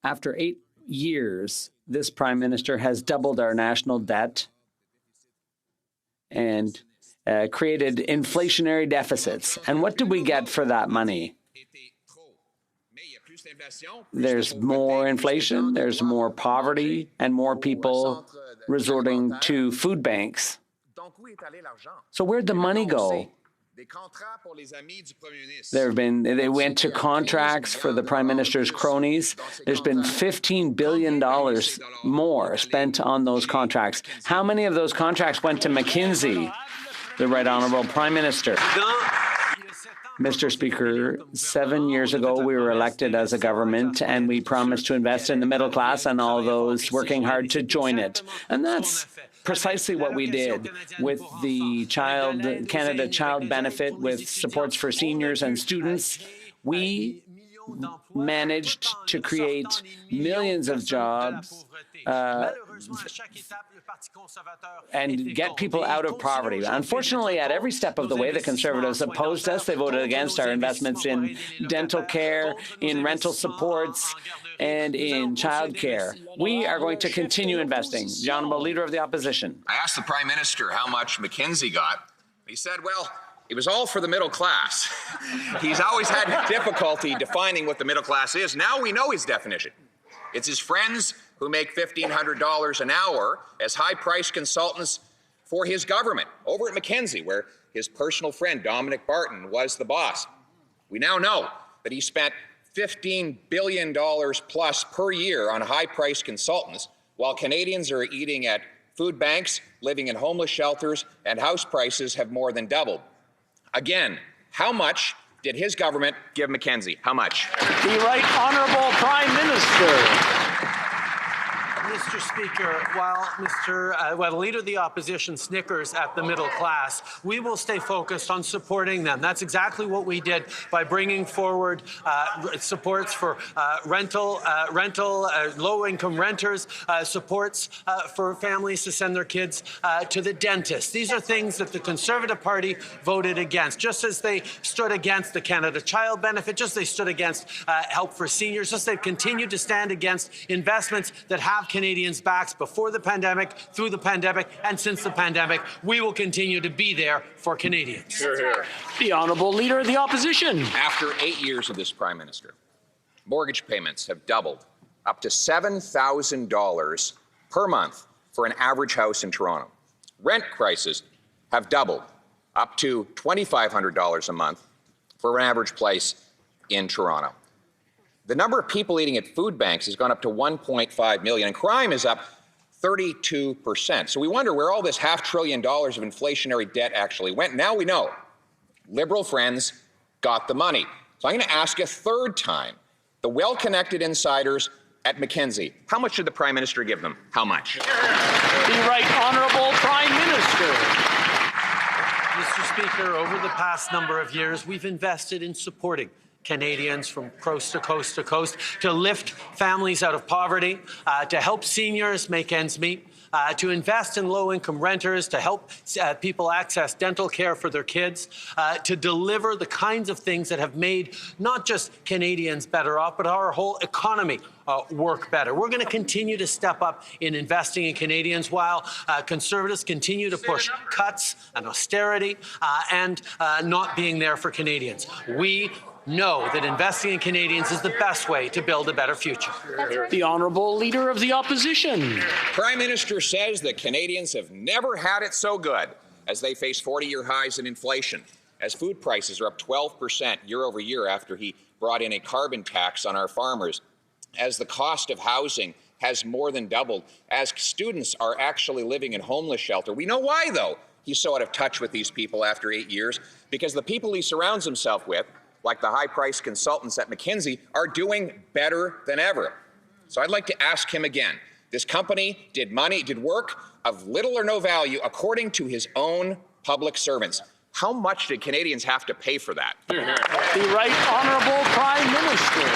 After 8 years, this Prime Minister has doubled our national debt and created inflationary deficits. And what do we get for that money? There's more inflation, there's more poverty, and more people resorting to food banks. So where'd the money go? They went to contracts for the Prime Minister's cronies. There's been $15 billion more spent on those contracts. How many of those contracts went to McKinsey? The Right Honourable Prime Minister. Mr. Speaker, 7 years ago, we were elected as a government, and we promised to invest in the middle class and all those working hard to join it. And that's precisely what we did with the Canada Child Benefit, with supports for seniors and students. We managed to create millions of jobs and get people out of poverty. Unfortunately, at every step of the way, the Conservatives opposed us. They voted against our investments in dental care, in rental supports, and in child care. We are going to continue investing. The Honourable Leader of the Opposition. I asked the Prime Minister how much McKinsey got. He said, well, it was all for the middle class. He's always had difficulty defining what the middle class is. Now we know his definition. It's his friends who make $1,500 an hour as high-priced consultants for his government over at McKinsey, where his personal friend Dominic Barton was the boss. We now know that he spent $15 billion plus per year on high-priced consultants, while Canadians are eating at food banks, living in homeless shelters, and house prices have more than doubled. Again, how much did his government give McKinsey? How much? The Right Honourable Prime Minister. Mr. Speaker, while the Leader of the Opposition snickers at the middle class, we will stay focused on supporting them. That's exactly what we did by bringing forward supports for low-income renters, supports for families to send their kids to the dentist. These are things that the Conservative Party voted against, just as they stood against the Canada Child Benefit, just as they stood against help for seniors, just as they've continued to stand against investments that have Canadians' backs before the pandemic, through the pandemic, and since the pandemic. We will continue to be there for Canadians. Hear, hear. The Honourable Leader of the Opposition. After 8 years of this Prime Minister, mortgage payments have doubled, up to $7,000 per month for an average house in Toronto. Rent prices have doubled, up to $2,500 a month for an average place in Toronto. The number of people eating at food banks has gone up to 1.5 million, and crime is up 32%. So we wonder where all this $500 billion of inflationary debt actually went. Now we know. Liberal friends got the money. So I'm going to ask a third time. The well-connected insiders at McKinsey, how much did the Prime Minister give them? How much? The Right Honourable Prime Minister. Mr. Speaker, over the past number of years, we've invested in supporting Canadians from coast to coast to coast, to lift families out of poverty, to help seniors make ends meet, to invest in low-income renters, to help people access dental care for their kids, to deliver the kinds of things that have made not just Canadians better off, but our whole economy work better. We're going to continue to step up in investing in Canadians while Conservatives continue to push cuts and austerity and not being there for Canadians. We know that investing in Canadians is the best way to build a better future. The Honourable Leader of the Opposition. Prime Minister says that Canadians have never had it so good as they face 40-year highs in inflation, as food prices are up 12% year over year after he brought in a carbon tax on our farmers, as the cost of housing has more than doubled, as students are actually living in homeless shelter. We know why, though, he's so out of touch with these people after 8 years, because the people he surrounds himself with, like the high-priced consultants at McKinsey, are doing better than ever. So I'd like to ask him again. This company did work of little or no value according to his own public servants. How much did Canadians have to pay for that? The Right Honourable Prime Minister.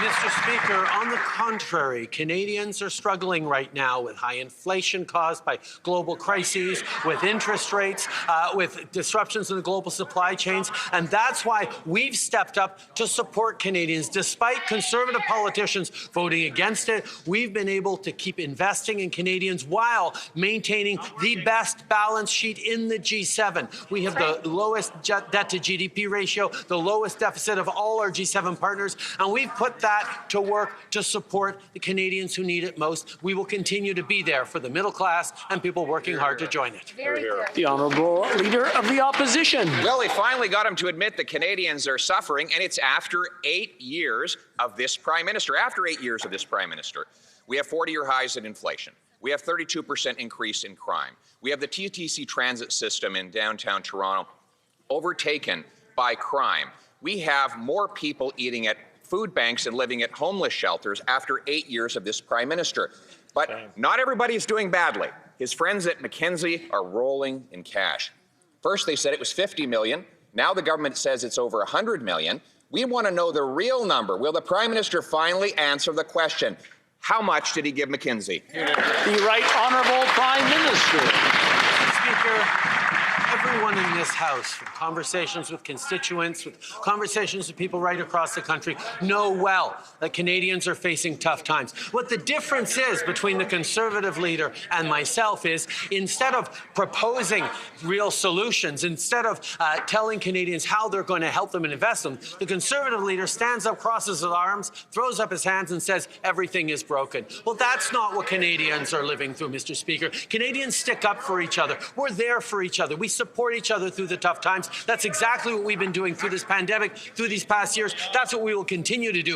Mr. Speaker, on the contrary, Canadians are struggling right now with high inflation caused by global crises, with interest rates, with disruptions in the global supply chains, and that's why we've stepped up to support Canadians. Despite Conservative politicians voting against it, we've been able to keep investing in Canadians while maintaining the best balance sheet in the G7. We have the lowest debt to GDP ratio, the lowest deficit of all our G7 partners, and we've put that to work to support the Canadians who need it most. We will continue to be there for the middle class and people working hard to join it. The Honourable Leader of the Opposition. Well, they finally got him to admit that Canadians are suffering, and it's after 8 years of this Prime Minister. After 8 years of this Prime Minister, we have 40-year highs in inflation. We have 32% increase in crime. We have the TTC transit system in downtown Toronto overtaken by crime. We have more people eating at food banks and living at homeless shelters after 8 years of this Prime Minister. But not everybody is doing badly. His friends at McKinsey are rolling in cash. First, they said it was $50 million. Now the government says it's over $100 million. We want to know the real number. Will the Prime Minister finally answer the question? How much did he give McKinsey? The Right Honourable Prime Minister. Speaker, everyone in this House, from conversations with constituents, with conversations with people right across the country, know well that Canadians are facing tough times. What the difference is between the Conservative leader and myself is, instead of proposing real solutions, instead of telling Canadians how they're going to help them and invest them, the Conservative leader stands up, crosses his arms, throws up his hands and says everything is broken. Well, that's not what Canadians are living through, Mr. Speaker. Canadians stick up for each other. We're there for each other. We support each other through the tough times. That's exactly what we've been doing through this pandemic, through these past years. That's what we will continue to do.